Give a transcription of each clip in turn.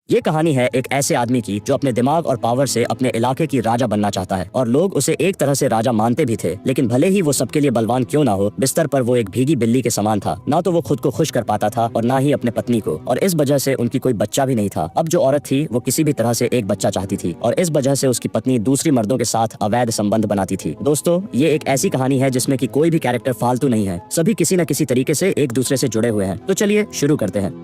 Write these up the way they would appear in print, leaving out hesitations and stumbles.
ये कहानी है एक ऐसे आदमी की जो अपने दिमाग और पावर से अपने इलाके की राजा बनना चाहता है और लोग उसे एक तरह से राजा मानते भी थे। लेकिन भले ही वो सबके लिए बलवान क्यों ना हो, बिस्तर पर वो एक भीगी बिल्ली के समान था। ना तो वो खुद को खुश कर पाता था और ना ही अपने पत्नी को, और इस वजह से उनकी कोई बच्चा भी नहीं था। अब जो औरत थी वो किसी भी तरह से एक बच्चा चाहती थी और इस वजह से उसकी पत्नी दूसरी मर्दों के साथ अवैध संबंध बनाती थी। दोस्तों, ये एक ऐसी कहानी है जिसमें कि कोई भी कैरेक्टर फालतू नहीं है, सभी किसी न किसी तरीके से एक दूसरे से जुड़े हुए हैं। तो चलिए शुरू करते हैं।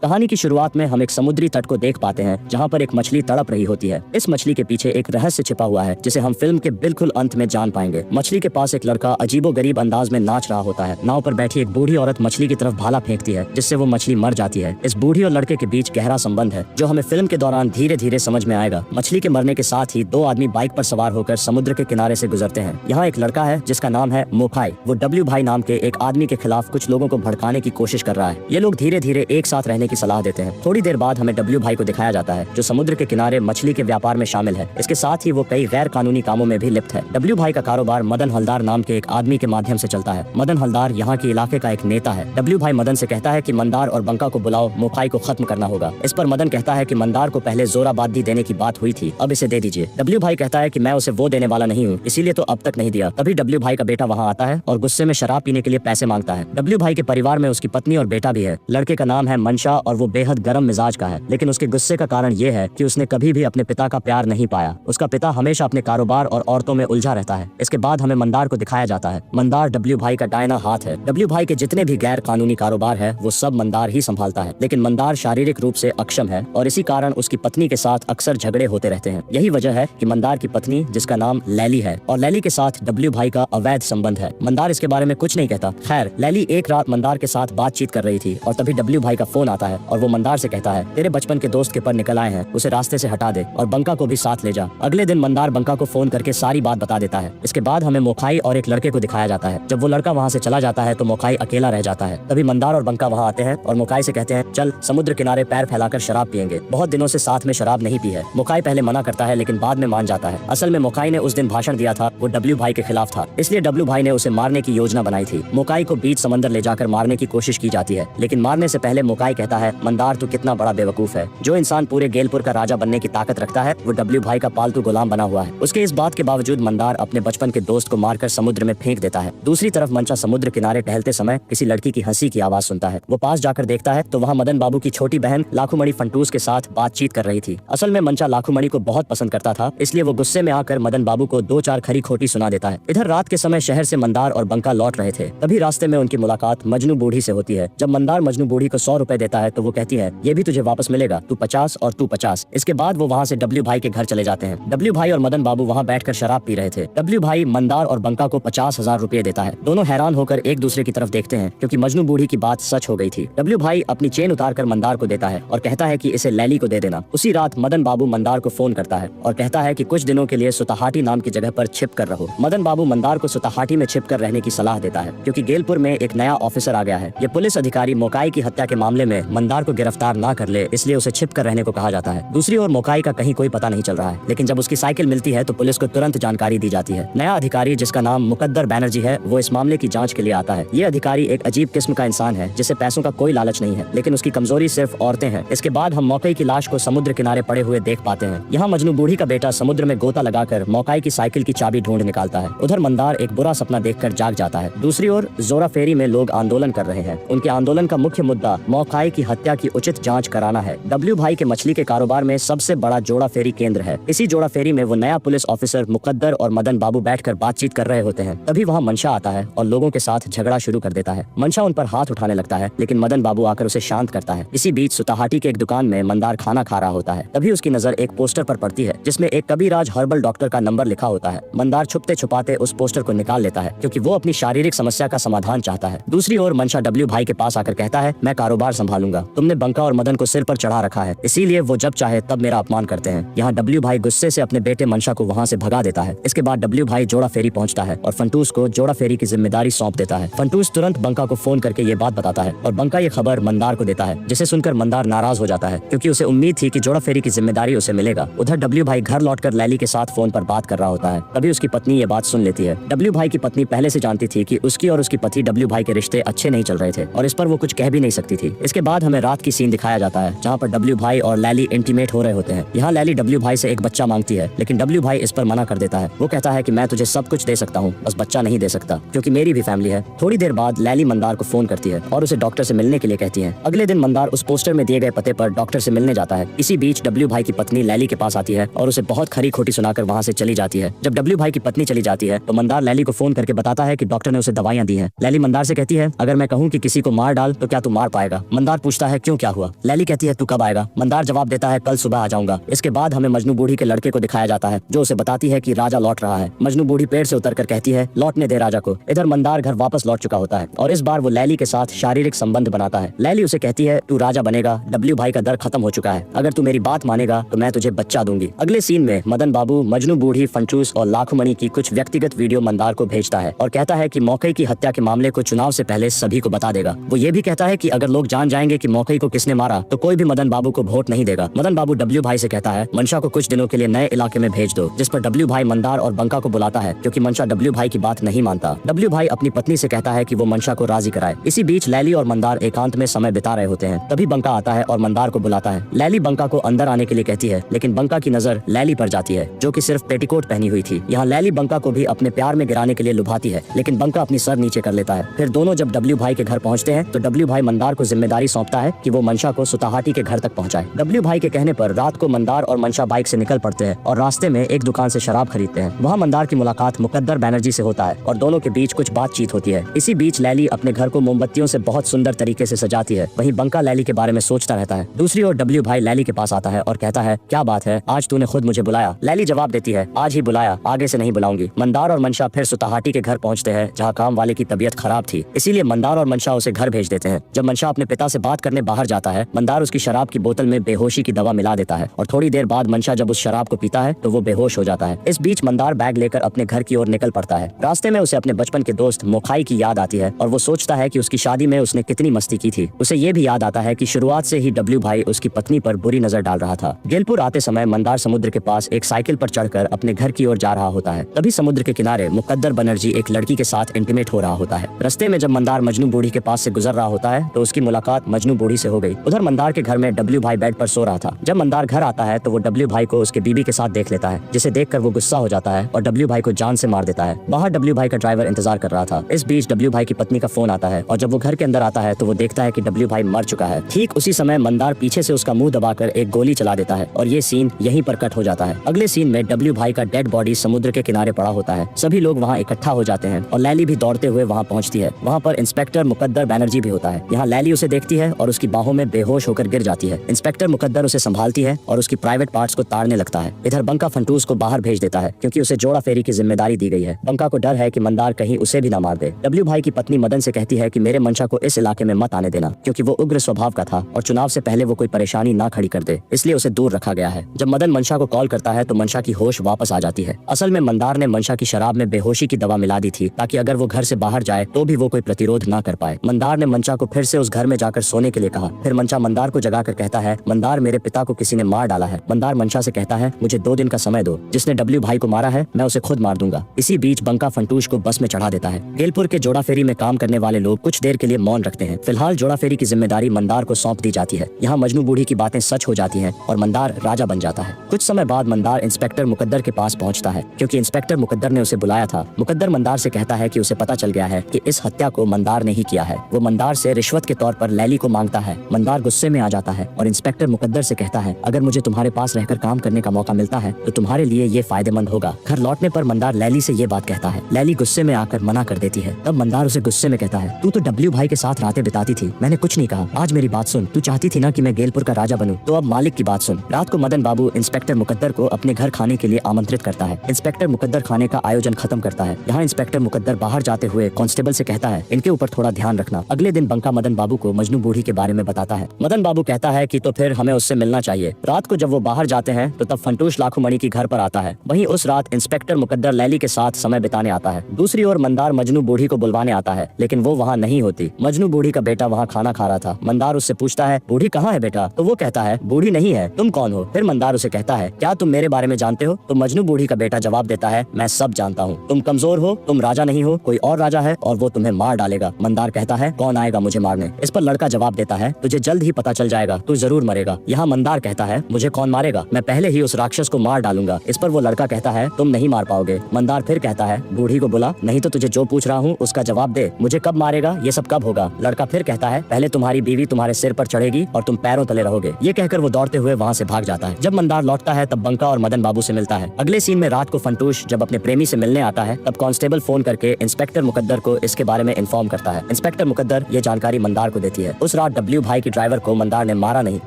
कहानी की शुरुआत में हम एक समुद्री तट को देख पाते हैं जहाँ पर एक मछली तड़प रही होती है। इस मछली के पीछे एक रहस्य छिपा हुआ है जिसे हम फिल्म के बिल्कुल अंत में जान पाएंगे। मछली के पास एक लड़का अजीबोगरीब अंदाज में नाच रहा होता है। नाव पर बैठी एक बूढ़ी औरत मछली की तरफ भाला फेंकती है जिससे वो मछली मर जाती है। इस बूढ़ी और लड़के के बीच गहरा संबंध है जो हमें फिल्म के दौरान धीरे धीरे समझ में आएगा। मछली के मरने के साथ ही दो आदमी बाइक पर सवार होकर समुद्र के किनारे से गुजरते हैं। यहाँ एक लड़का है जिसका नाम है मोखाई। वो डब्ल्यू भाई नाम के एक आदमी के खिलाफ कुछ लोगों को भड़काने की कोशिश कर रहा है। ये लोग धीरे धीरे एक साथ रहने की सलाह देते हैं। थोड़ी देर बाद हमें डब्ल्यू भाई को दिखाया जाता है जो समुद्र के किनारे मछली के व्यापार में शामिल है। इसके साथ ही वो कई गैर कानूनी कामों में भी लिप्त है। डब्ल्यू भाई का कारोबार मदन हलदार नाम के एक आदमी के माध्यम से चलता है। मदन हलदार यहाँ के इलाके का एक नेता है। डब्ल्यू भाई मदन से कहता है कि मंदार और बंका को बुलाओ, मोखाई को खत्म करना होगा। इस पर मदन कहता है कि मंदार को पहले जोराबादी देने की बात हुई थी, अब इसे दे दीजिए। डब्ल्यू भाई कहता है कि मैं उसे वो देने वाला नहीं हूँ, इसीलिए तो अब तक नहीं दिया। तभी डब्ल्यू भाई का बेटा वहाँ आता है और गुस्से में शराब पीने के लिए पैसे मांगता है। डब्ल्यू भाई के परिवार में उसकी पत्नी और बेटा भी है। लड़के का नाम है मंशा और वो बेहद गर्म मिजाज का है। लेकिन उसके गुस्से का कारण ये है कि उसने कभी भी अपने पिता का प्यार नहीं पाया। उसका पिता हमेशा अपने कारोबार और औरतों में उलझा रहता है। इसके बाद हमें मंदार को दिखाया जाता है। मंदार डब्ल्यू भाई का दाहिना हाथ है। डब्ल्यू भाई के जितने भी गैर कानूनी कारोबार है वो सब मंदार ही संभालता है। लेकिन मंदार शारीरिक रूप से अक्षम है और इसी कारण उसकी पत्नी के साथ अक्सर झगड़े होते रहते हैं। यही वजह है कि मंदार की पत्नी, जिसका नाम लैली है, और लैली के साथ डब्ल्यू भाई का अवैध संबंध है। मंदार इसके बारे में कुछ नहीं कहता। खैर, लैली एक रात मंदार के साथ बातचीत कर रही थी और तभी डब्ल्यू भाई का फोन आता है और वो मंदार से कहता है, तेरे बचपन के दोस्त के पर निकल आए हैं, उसे रास्ते से हटा दे और बंका को भी साथ ले जा। अगले दिन मंदार बंका को फोन करके सारी बात बता देता है। इसके बाद हमें मोखाई और एक लड़के को दिखाया जाता है। जब वो लड़का वहाँ से चला जाता है तो मोखाई अकेला रह जाता है। तभी मंदार और बंका वहाँ आते हैं और मोखाई से कहते हैं, चल समुद्र किनारे पैर फैलाकर शराब पियेंगे, बहुत दिनों से साथ में शराब नहीं पी है। मोखाई पहले मना करता है लेकिन बाद में मान जाता है। असल में मोखाई ने उस दिन भाषण दिया था वो डब्ल्यू भाई के खिलाफ था, इसलिए डब्ल्यू भाई ने उसे मारने की योजना बनाई थी। मोखाई को बीच समंदर ले जाकर मारने की कोशिश की जाती है, लेकिन मारने से पहले मोखाई कहता है, मंदार तू कितना बड़ा बेवकूफ है। जो इंसान पूरे गेलपुर का राजा बनने की ताकत रखता है वो डब्ल्यू भाई का पालतू गुलाम बना हुआ है। उसके इस बात के बावजूद मंदार अपने बचपन के दोस्त को मारकर समुद्र में फेंक देता है। दूसरी तरफ मंचा समुद्र किनारे टहलते समय किसी लड़की की हंसी की आवाज सुनता है। वो पास जाकर देखता है तो वहाँ मदन बाबू की छोटी बहन लाखूमणि फंटूस के साथ बातचीत कर रही थी। असल में मंचा लाखूमणि को बहुत पसंद करता था, इसलिए वो गुस्से में आकर मदन बाबू को दो चार खरी खोटी सुना देता है। इधर रात के समय शहर से मंदार और बंका लौट रहे थे। तभी रास्ते में उनकी मुलाकात मजनू बूढ़ी से होती है। जब मंदार मजनू बूढ़ी को 100 रुपए देता है तो वो कहती है, ये भी तुझे वापस मिलेगा, तू 50 और तू 50। इसके बाद वो वहाँ से डब्ल्यू भाई के घर चले जाते हैं। डब्ल्यू भाई और मदन बाबू वहाँ बैठकर शराब पी रहे थे। डब्ल्यू भाई मंदार और बंका को 50,000 रुपए देता है। दोनों हैरान होकर एक दूसरे की तरफ देखते हैं क्योंकि मजनू बूढ़ी की बात सच हो गई थी। डब्ल्यू भाई अपनी चेन उतारकर मंदार को देता है और कहता है कि इसे लैली को दे देना। उसी रात मदन बाबू मंदार को फोन करता है और कहता है कि कुछ दिनों के लिए सुताहाटी नाम की जगह पर छिप कर रहो। मदन बाबू मंदार को सुताहाटी में छिप कर रहने की सलाह देता है क्योंकि गेलपुर में एक नया ऑफिसर आ गया है। ये पुलिस अधिकारी मोकाई की हत्या के मामले में मंदार को गिरफ्तार ना कर ले, इसलिए उसे छिप कर रहने को कहा जाता है। दूसरी ओर मोकाई का कहीं कोई पता नहीं चल रहा है, लेकिन जब उसकी साइकिल मिलती है तो पुलिस को तुरंत जानकारी दी जाती है। नया अधिकारी जिसका नाम मुकद्दर बैनर्जी है वो इस मामले की जांच के लिए आता है। ये अधिकारी एक अजीब किस्म का इंसान है जिसे पैसों का कोई लालच नहीं है, लेकिन उसकी कमजोरी सिर्फ औरतें हैं। इसके बाद हम मौकाई की लाश को समुद्र किनारे पड़े हुए देख पाते हैं। यहाँ मजनू बूढ़ी का बेटा समुद्र में गोता लगाकर मौकाई की साइकिल की चाबी ढूंढ निकालता है। उधर मंदार एक बुरा सपना देखकर जाग जाता है। दूसरी ओर जोरा फेरी में लोग आंदोलन कर रहे हैं। उनके आंदोलन का मुख्य मुद्दा मौकाई की हत्या की उचित जाँच कराना है। डब्ल्यू भाई के मछली के कारोबार में सबसे बड़ा जोड़ा फेरी केंद्र है। इसी जोड़ा फेरी में वो नया पुलिस ऑफिसर मुकद्दर और मदन बाबू बैठकर बातचीत कर रहे होते हैं। तभी वहाँ मंशा आता है और लोगों के साथ झगड़ा शुरू कर देता है। मंशा उन पर हाथ उठाने लगता है लेकिन मदन बाबू आकर उसे शांत करता है। इसी बीच सुताहाटी के एक दुकान में मंदार खाना खा रहा होता है। तभी उसकी नजर एक पोस्टर पर पड़ती है जिसमें एक कबीराज हर्बल डॉक्टर का नंबर लिखा होता है। मंदार छुपते छुपाते उस पोस्टर को निकाल लेता है क्योंकि वो अपनी शारीरिक समस्या का समाधान चाहता है। दूसरी ओर मंशा डब्ल्यू भाई के पास आकर कहता है, मैं कारोबार संभालूंगा, तुमने बंका और मदन को सिर पर चढ़ा रखा है, इसीलिए वो जब चाहे तब मेरा अपमान करते हैं। यहाँ डब्ल्यू भाई गुस्से से अपने बेटे मंशा को वहाँ से भगा देता है। इसके बाद डब्ल्यू भाई जोड़ा फेरी पहुँचता है और फंटूस को जोड़ा फेरी की जिम्मेदारी सौंप देता है। फंटूस तुरंत बंका को फोन करके ये बात बताता है और बंका ये खबर मंदार को देता है, जिसे सुनकर मंदार नाराज हो जाता है क्योंकि उसे उम्मीद थी कि जोड़ा फेरी की जिम्मेदारी उसे मिलेगा। उधर डब्ल्यू भाई घर लौटकर लैली के साथ फोन पर बात कर रहा होता है। तभी उसकी पत्नी ये बात सुन लेती है। डब्ल्यू भाई की पत्नी पहले से जानती थी कि उसकी और उसकी पति डब्ल्यू भाई के रिश्ते अच्छे नहीं चल रहे थे और इस पर वो कुछ कह भी नहीं सकती थी। इसके बाद बाद हमें रात की सीन दिखाया जाता है जहाँ पर डब्ल्यू भाई और लैली इंटीमेट हो रहे होते हैं। यहाँ लैली डब्ल्यू भाई से एक बच्चा मांगती है, लेकिन डब्ल्यू भाई इस पर मना कर देता है। वो कहता है कि मैं तुझे सब कुछ दे सकता हूँ, बस बच्चा नहीं दे सकता, क्योंकि मेरी भी फैमिली है। थोड़ी देर बाद लैली मंदार को फोन करती है और उसे डॉक्टर से मिलने के लिए कहती है। अगले दिन मंदार उस पोस्टर में दिए गए पते पर डॉक्टर से मिलने जाता है। इसी बीच डब्ल्यू भाई की पत्नी लैली के पास आती है और उसे बहुत खरी खोटी सुनाकर वहाँ से चली जाती है। जब डब्ल्यू भाई की पत्नी चली जाती है तो मंदार लैली को फोन करके बताता है कि डॉक्टर ने उसे दवाइयाँ दी हैं। लैली मंदार से कहती है, अगर मैं कहूँ कि किसी को मार डाल तो क्या तू मार पाएगा? मंदार पूछता है, क्यों, क्या हुआ? लैली कहती है, तू कब आएगा? मंदार जवाब देता है, कल सुबह आ जाऊंगा। इसके बाद हमें मजनू बूढ़ी के लड़के को दिखाया जाता है जो उसे बताती है कि राजा लौट रहा है। मजनू बूढ़ी पेड़ से उतरकर कहती है, लौटने दे राजा को। इधर मंदार घर वापस लौट चुका होता है और इस बार वो लैली के साथ शारीरिक संबंध बनाता है। लैली उसे कहती है, तू राजा बनेगा, डब्ल्यू भाई का दर खत्म हो चुका है, अगर तू मेरी बात मानेगा तो मैं तुझे बच्चा दूंगी। अगले सीन में मदन बाबू मजनू बूढ़ी, फंटूस और लाखों मणि की कुछ व्यक्तिगत वीडियो मंदार को भेजता है और कहता है कि मौके की हत्या के मामले को चुनाव से पहले सभी को बता देगा। वो ये भी कहता है कि अगर लोग जान जाएंगे कि मौके को किसने मारा तो कोई भी मदन बाबू को वोट नहीं देगा। मदन बाबू डब्ल्यू भाई से कहता है, मंशा को कुछ दिनों के लिए नए इलाके में भेज दो, जिस पर डब्ल्यू भाई मंदार और बंका को बुलाता है क्योंकि मंशा डब्ल्यू भाई की बात नहीं मानता। डब्ल्यू भाई अपनी पत्नी से कहता है कि वो मंशा को राजी कराए। इसी बीच लैली और मंदार एकांत में समय बिता रहे होते हैं। तभी बंका आता है और मंदार को बुलाता है। लैली बंका को अंदर आने के लिए कहती है, लेकिन बंका की नजर लैली पर जाती है जो कि सिर्फ पेटीकोट पहनी हुई थी। यहाँ लैली बंका को भी अपने प्यार में गिराने के लिए लुभाती है, लेकिन बंका अपनी सर नीचे कर लेता है। फिर दोनों जब डब्ल्यू भाई के घर पहुँचते हैं तो डब्ल्यू भाई मंदार को जिम्मेदारी सौंपता है कि वो मंशा को सुताहाटी के घर तक पहुँचाए। डब्ल्यू भाई के कहने पर रात को मंदार और मंशा बाइक से निकल पड़ते हैं और रास्ते में एक दुकान से शराब खरीदते हैं। वहाँ मंदार की मुलाकात मुकद्दर बैनर्जी से होता है और दोनों के बीच कुछ बातचीत होती है। इसी बीच लैली अपने घर को मोमबत्तियों से बहुत सुंदर तरीके से सजाती है। वहीं बंका लैली के बारे में सोचता रहता है। दूसरी ओर डब्ल्यू भाई लैली के पास आता है और कहता है, क्या बात है, आज तूने खुद मुझे बुलाया? लैली जवाब देती है, आज ही बुलाया, आगे से नहीं बुलाऊंगी। मंदार और मंशा फिर सुताहाटी के घर पहुंचते हैं जहां काम वाले की तबीयत खराब थी, इसीलिए मंदार और मंशा उसे घर भेज देते हैं। जब मंशा अपने पिता से बात करने बाहर जाता है, मंदार उसकी शराब की बोतल में बेहोशी की दवा मिला देता है और थोड़ी देर बाद मंशा जब उस शराब को पीता है तो वो बेहोश हो जाता है। इस बीच मंदार बैग लेकर अपने घर की ओर निकल पड़ता है। रास्ते में उसे अपने बचपन के दोस्त मोखाई की याद आती है और वो सोचता है कि उसकी शादी में उसने कितनी मस्ती की थी। उसे ये भी याद आता है कि शुरुआत से ही डब्ल्यू भाई उसकी पत्नी पर बुरी नजर डाल रहा था। गेलपुर आते समय मंदार समुद्र के पास एक साइकिल पर चढ़कर अपने घर की ओर जा रहा होता है। तभी समुद्र के किनारे मुकद्दर बनर्जी एक लड़की के साथ इंटीमेट हो रहा होता है। रास्ते में जब मंदार मजनू बूढ़ी के पास से गुजर रहा होता है तो उसकी मुलाकात मजनू बूढ़ी से हो गई। उधर मंदार के घर में डब्ल्यू भाई बेड पर सो रहा था। जब मंदार घर आता है तो वो डब्ल्यू भाई को उसके बीबी के साथ देख लेता है, जिसे देखकर वो गुस्सा हो जाता है और डब्ल्यू भाई को जान से मार देता है। बाहर डब्ल्यू भाई का ड्राइवर इंतजार कर रहा था। इस बीच डब्ल्यू भाई की पत्नी का फोन आता है और जब वो घर के अंदर आता है तो वो देखता है कि डब्ल्यू भाई मर चुका है। ठीक उसी समय मंदार पीछे से उसका मुंह दबाकर एक गोली चला देता है और ये सीन यहीं पर कट हो जाता है। अगले सीन में डब्ल्यू भाई का डेड बॉडी समुद्र के किनारे पड़ा होता है। सभी लोग वहाँ इकट्ठा हो जाते हैं और लैली भी दौड़ते हुए वहाँ पहुँचती है। वहाँ पर इंस्पेक्टर मुकद्दर बैनर्जी भी होता है। यहाँ लैली उसे देखती है और उसकी बाहों में बेहोश होकर गिर जाती है। इंस्पेक्टर मुकद्दर उसे संभालती है और उसकी प्राइवेट पार्ट्स को ताड़ने लगता है। इधर बंका फंटूस को बाहर भेज देता है क्योंकि उसे जोड़ा फेरी की जिम्मेदारी दी गई है। बंका को डर है कि मंदार कहीं उसे भी ना मार दे। डब्ल्यू भाई की पत्नी मदन से कहती है कि मेरे मंशा को इस इलाके में मत आने देना, क्योंकि वो उग्र स्वभाव का था और चुनाव से पहले वो कोई परेशानी ना खड़ी कर दे, इसलिए उसे दूर रखा गया है। जब मदन मंशा को कॉल करता है तो मंशा की होश वापस आ जाती है। असल में मंदार ने मंशा की शराब में बेहोशी की दवा मिला दी थी ताकि अगर वो घर से बाहर जाए तो भी वो कोई प्रतिरोध ना कर पाए। मंदार ने मंशा को फिर से उस घर में जाकर सोने के लिए कहा। फिर मंशा मंदार को जगाकर कहता है, मंदार मेरे पिता को किसी ने मार डाला है। मंदार मंशा से कहता है, मुझे 2 दिन का समय दो, जिसने डब्ल्यू भाई को मारा है मैं उसे खुद मार दूंगा। इसी बीच बंका फंटूश को बस में चढ़ा देता है। गेलपुर के जोड़ा फेरी में काम करने वाले लोग कुछ देर के लिए मौन रखते हैं। फिलहाल जोड़ा फेरी की जिम्मेदारी मंदार को सौंप दी जाती है। यहाँ मजनू बूढ़ी की बातें सच हो जाती हैं और मंदार राजा बन जाता है। कुछ समय बाद मंदार इंस्पेक्टर मुकद्दर के पास पहुंचता है क्योंकि इंस्पेक्टर मुकद्दर ने उसे बुलाया था। मुकद्दर मंदार से कहता है कि उसे पता चल गया है कि इस हत्या को मंदार ने ही किया है। वो मंदार से रिश्वत के तौर पर लैली को मांगता है। मंदार गुस्से में आ जाता है और इंस्पेक्टर मुकद्दर से कहता है, अगर मुझे तुम्हारे पास रहकर काम करने का मौका मिलता है तो तुम्हारे लिए ये फायदेमंद होगा। घर लौटने पर मंदार लैली से ये बात कहता है। लैली गुस्से में आकर मना कर देती है। तब मंदार उसे गुस्से में कहता है, तू तो डब्ल्यू भाई के साथ रातें बिताती थी, मैंने कुछ नहीं कहा। आज मेरी बात सुन, तू चाहती थी ना कि मैं गेलपुर का राजा बनूं, तो अब मालिक की बात सुन। रात को मदन बाबू इंस्पेक्टर मुकद्दर को अपने घर खाने के लिए आमंत्रित करता है। इंस्पेक्टर मुकद्दर खाने का आयोजन खत्म करता है। यहाँ इंस्पेक्टर मुकद्दर बाहर जाते हुए कांस्टेबल से कहता है, इनके ऊपर थोड़ा ध्यान रखना। अगले दिन बंका मदन बाबू को मजनू बूढ़ी के बारे में बताता है। मदन बाबू कहता है कि तो फिर हमें उससे मिलना चाहिए। रात को जब वो बाहर जाते हैं तो तब फंटूश लाखों मणि की घर पर आता है। वहीं उस रात इंस्पेक्टर मुकद्दर लैली के साथ समय बिताने आता है। दूसरी ओर मंदार मजनू बूढ़ी को बुलवाने आता है, लेकिन वो वहाँ नहीं होती। मजनू बूढ़ी का बेटा वहाँ खाना खा रहा था। मंदार उससे पूछता है, बूढ़ी कहाँ है बेटा? तो वो कहता है, बूढ़ी नहीं है, तुम कौन हो? फिर मंदार उसे कहता है, क्या तुम मेरे बारे में जानते हो? तो मजनू बूढ़ी का बेटा जवाब देता है, मैं सब जानता हूँ। तुम कमजोर हो, तुम राजा नहीं हो, कोई और राजा है और वो तुम्हें मार डालेगा। मंदार कहता है, कौन आएगा मुझे मारने? इस पर लड़का जवाब जवाब देता है, तुझे जल्द ही पता चल जाएगा, तू जरूर मरेगा। यहाँ मंदार कहता है, मुझे कौन मारेगा, मैं पहले ही उस राक्षस को मार डालूंगा। इस पर वो लड़का कहता है, तुम नहीं मार पाओगे। मंदार फिर कहता है, बूढ़ी को बुला, नहीं तो तुझे जो पूछ रहा हूँ उसका जवाब दे, मुझे कब मारेगा, ये सब कब होगा। लड़का फिर कहता है, पहले तुम्हारी बीवी तुम्हारे सिर पर चढ़ेगी और तुम पैरों तले रहोगे। ये कहकर वो दौड़ते हुए वहाँ से भाग जाता है। जब मंदार लौटता है तब बंका और मदन बाबू से मिलता है। अगले सीन में रात को फंटूश जब अपने प्रेमी से मिलने आता है तब कांस्टेबल फोन करके इंस्पेक्टर मुकद्दर को इसके बारे में इन्फॉर्म करता है। इंस्पेक्टर मुकद्दर ये जानकारी मंदार को देती है। उस रात डब्ल्यू भाई की ड्राइवर को मंदार ने मारा नहीं,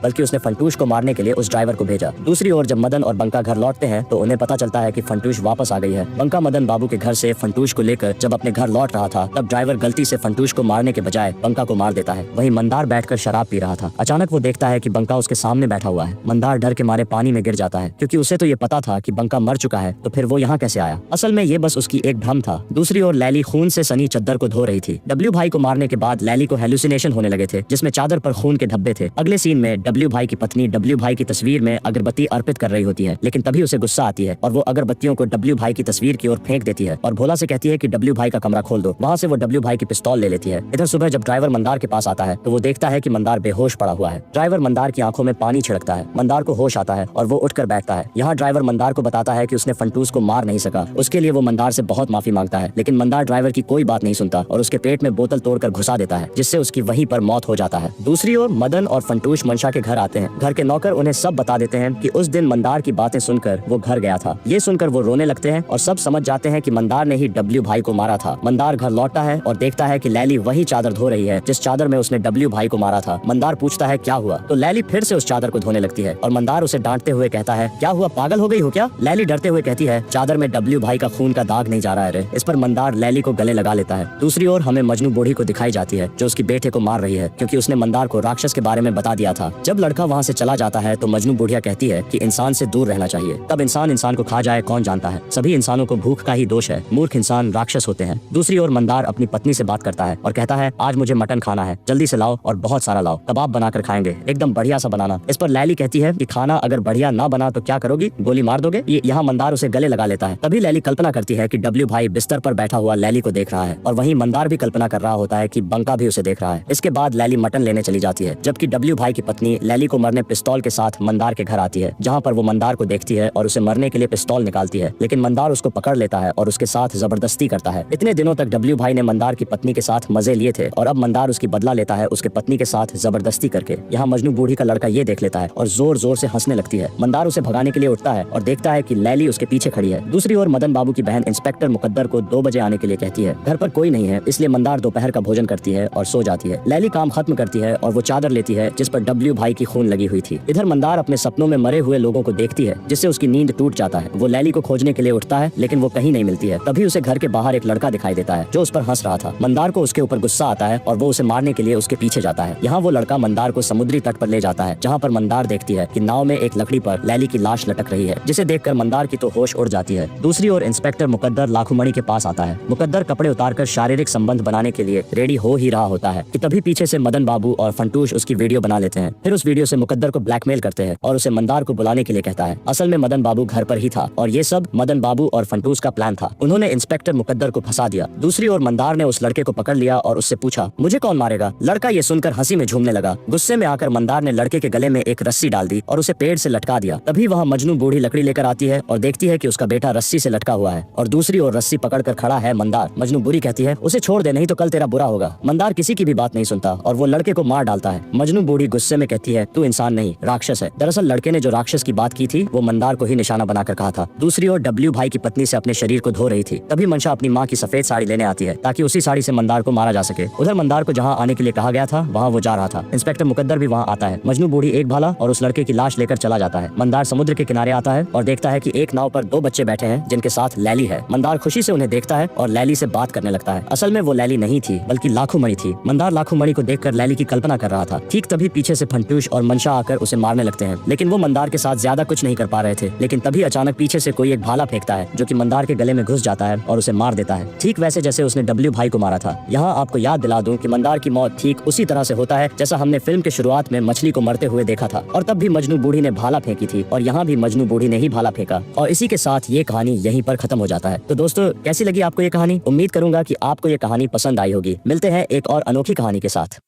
बल्कि उसने फंटूश को मारने के लिए उस ड्राइवर को भेजा। दूसरी ओर जब मदन और बंका घर लौटते हैं तो उन्हें पता चलता है कि फंटूश वापस आ गई है। बंका मदन बाबू के घर से फंटूश को लेकर जब अपने घर लौट रहा था तब ड्राइवर गलती से फंटूश को मारने के बजाय बंका को मार देता है। वहीं मंदार बैठकर शराब पी रहा था। अचानक वो देखता है कि बंका उसके सामने बैठा हुआ है। मंदार डर के मारे पानी में गिर जाता है, क्योंकि उसे तो ये पता था कि बंका मर चुका है, तो फिर वो यहाँ कैसे आया। असल में ये बस उसकी एक भ्रम था। दूसरी ओर लैली खून से सनी चद्दर को धो रही थी। डब्ल्यू भाई को मारने के बाद लैली को हेलुसिनेशन होने लगे थे, जिसमें चादर पर खून के धब्बे थे। अगले सीन में डब्ल्यू भाई की पत्नी डब्ल्यू भाई की तस्वीर में अगरबत्ती अर्पित कर रही होती है, लेकिन तभी उसे गुस्सा आती है और वो अगरबत्तियों को डब्ल्यू भाई की तस्वीर की ओर फेंक देती है और भोला से कहती है कि डब्ल्यू भाई का कमरा खोल दो। वहाँ से वो डब्ल्यू भाई की पिस्तौल ले लेती है। इधर सुबह जब ड्राइवर मंदार के पास आता है तो वो देखता है कि मंदार बेहोश पड़ा हुआ है। ड्राइवर मंदार की आंखों में पानी छिड़कता है। मंदार को होश आता है और वो उठकर बैठता है। यहाँ ड्राइवर मंदार को बताता है कि उसने फंटूस को मार नहीं सका। उसके लिए वो मंदार से बहुत माफी मांगता है, लेकिन मंदार ड्राइवर की कोई बात नहीं सुनता और उसके पेट में बोतल तोड़कर घुसा देता है, जिससे उसकी वहीं पर मौत हो जाता है। दूसरी ओर मदन और फंटूश मंशा के घर आते हैं। घर के नौकर उन्हें सब बता देते हैं कि उस दिन मंदार की बातें सुनकर वो घर गया था। ये सुनकर वो रोने लगते हैं और सब समझ जाते हैं कि मंदार ने ही डब्ल्यू भाई को मारा था। मंदार घर लौटता है और देखता है कि लैली वही चादर धो रही है जिस चादर में उसने डब्ल्यू भाई को मारा था। मंदार पूछता है क्या हुआ, तो लैली फिर से उस चादर को धोने लगती है और मंदार उसे डांटते हुए कहता है, क्या हुआ, पागल हो गई हो क्या। लैली डरते हुए कहती है, चादर में डब्ल्यू भाई का खून का दाग नहीं जा रहा है रे। इस पर मंदार लैली को गले लगा लेता है। दूसरी ओर हमें मजनू बूढ़ी को दिखाई जाती है जो उसके बेटे को मार रही है, क्योंकि उसने मंदार को राक्षस के बारे में बता दिया था। जब लड़का वहाँ से चला जाता है तो मजनू बुढ़िया कहती है कि इंसान से दूर रहना चाहिए, तब इंसान को खा जाए कौन जानता है। सभी इंसानों को भूख का ही दोष है, मूर्ख इंसान राक्षस होते हैं। दूसरी ओर मंदार अपनी पत्नी से बात करता है और कहता है, आज मुझे मटन खाना है, जल्दी से लाओ और बहुत सारा लाओ, कबाब बनाकर खाएंगे, एकदम बढ़िया सा बनाना। इस पर लैली कहती है कि खाना अगर बढ़िया ना बना तो क्या करोगी, गोली मार दोगे। यहाँ मंदार उसे गले लगा लेता है। तभी लैली कल्पना करती है कि डब्ल्यू भाई बिस्तर पर बैठा हुआ लैली को देख रहा है और वहीं मंदार भी कल्पना कर रहा होता है कि बंका भी उसे देख रहा है। इसके बाद लैली मटन लेने चली जाती है, जबकि डब्ल्यू भाई की पत्नी लैली को मरने पिस्तौल के साथ मंदार के घर आती है, जहाँ पर वो मंदार को देखती है और उसे मरने के लिए पिस्तौल निकालती है, लेकिन मंदार उसको पकड़ लेता है और उसके साथ जबरदस्ती करता है। इतने दिनों तक डब्ल्यू भाई ने मंदार की पत्नी के साथ मजे लिए थे और अब मंदार उसकी बदला लेता है उसके पत्नी के साथ जबरदस्ती करके। यहाँ मजनू बूढ़ी का लड़का ये देख लेता है और जोर जोर से हंसने लगती है। मंदार उसे भगाने के लिए उठता है और देखता है कि लैली उसके पीछे खड़ी है। दूसरी ओर मदन बाबू की बहन इंस्पेक्टर मुकद्दर को 2 बजे आने के लिए कहती है। घर पर कोई नहीं है, इसलिए मंदार दोपहर का भोजन करती है और सो जाती है। लैली काम खत्म करती है और वो चादर लेती है जिस पर डब्ल्यू भाई की खून लगी हुई थी। इधर मंदार अपने सपनों में मरे हुए लोगों को देखती है, जिससे उसकी नींद टूट जाता है। वो लैली को खोजने के लिए उठता है, लेकिन वो कहीं नहीं मिलती है। तभी उसे घर के बाहर एक लड़का दिखाई देता है जो उस पर हंस रहा था। मंदार को उसके ऊपर गुस्सा आता है और वो उसे मारने के लिए उसके पीछे जाता है। यहाँ वो लड़का मंदार को समुद्री तट पर ले जाता है, जहाँ पर मंदार देखती है कि नाव में एक लकड़ी पर लैली की लाश लटक रही है, जिसे देखकर मंदार की तो होश उड़ जाती है। दूसरी ओर इंस्पेक्टर मुकद्दर लाखूमणि के पास आता है। मुकद्दर कपड़े उतारकर शारीरिक संबंध बनाने के लिए रेडी हो ही रहा होता है कि तभी पीछे से मदन बाबू और फंटूश उसकी वीडियो बना लेते हैं। फिर उस वीडियो से मुकद्दर को ब्लैकमेल करते हैं और उसे मंदार को बुलाने के लिए कहता है। असल में मदन बाबू घर पर ही था और ये सब मदन बाबू और फंटूश का प्लान था। उन्होंने इंस्पेक्टर मुकद्दर को फंसा दिया। दूसरी ओर मंदार ने उस लड़के को पकड़ लिया और उससे पूछा, मुझे कौन मारेगा। लड़का ये सुनकर हंसी में झूमने लगा। गुस्से में आकर मंदार ने लड़के के गले में एक रस्सी डाल दी और उसे पेड़ से लटका दिया। तभी वहाँ मजनू बूढ़ी लकड़ी लेकर आती है और देखती है कि उसका बेटा रस्सी से लटका हुआ है और दूसरी ओर रस्सी पकड़कर खड़ा है मंदार। मजनू बुरी कहती है, उसे छोड़ दे, नहीं तो कल तेरा बुरा होगा। मंदार किसी की भी बात नहीं सुनता और वो लड़के को मार डालता है। मजनू बूढ़ी गुस्से में कहती है, तू इंसान नहीं राक्षस है। दरअसल लड़के ने जो राक्षस की बात की थी वो मंदार को ही निशाना बनाकर कहा था। दूसरी ओर डब्ल्यू भाई की पत्नी से अपने शरीर को धो रही थी। तभी मंशा अपनी माँ की सफेद साड़ी लेने आती है ताकि उसी साड़ी से मंदार को मारा जा सके। उधर मंदार को जहाँ आने के लिए कहा गया था वहाँ वो जा रहा था। इंस्पेक्टर मुकद्दर भी वहाँ आता है। मजनू बूढ़ी एक भाला और उस लड़के की लाश लेकर चला जाता है। मंदार समुद्र के किनारे आता है और देखता है कि एक नाव पर 2 बच्चे बैठे हैं जिनके साथ लैली है। मंदार खुशी से उन्हें देखता है और लैली से बात करने लगता है। असल में वो लैली नहीं थी बल्कि लाखूमणि थी। मंदार लाखूमणि को देखकर लैली की कल्पना कर रहा था। ठीक तभी पीछे से फंटूश और मंशा आकर उसे मारने लगते हैं, लेकिन वो मंदार के साथ ज्यादा कुछ नहीं कर पा रहे थे। लेकिन तभी अचानक पीछे से कोई एक भाला फेंकता है जो कि मंदार के गले में घुस जाता है और उसे मार देता है, ठीक वैसे जैसे उसने डब्ल्यू भाई को मारा था। यहाँ आपको याद दिला दूं कि मंदार की मौत ठीक उसी तरह से होता है जैसा हमने फिल्म के शुरुआत में मछली को मरते हुए देखा था और तब भी मजनू बूढ़ी ने भाला फेंकी थी और यहाँ भी मजनू बूढ़ी ने ही भाला फेंका और इसी के साथ ये कहानी यहीं पर खत्म हो जाता है। तो दोस्तों कैसी लगी आपको ये कहानी? उम्मीद करूंगा कि आपको ये कहानी पसंद आई होगी। मिलते हैं एक और अनोखी कहानी के साथ।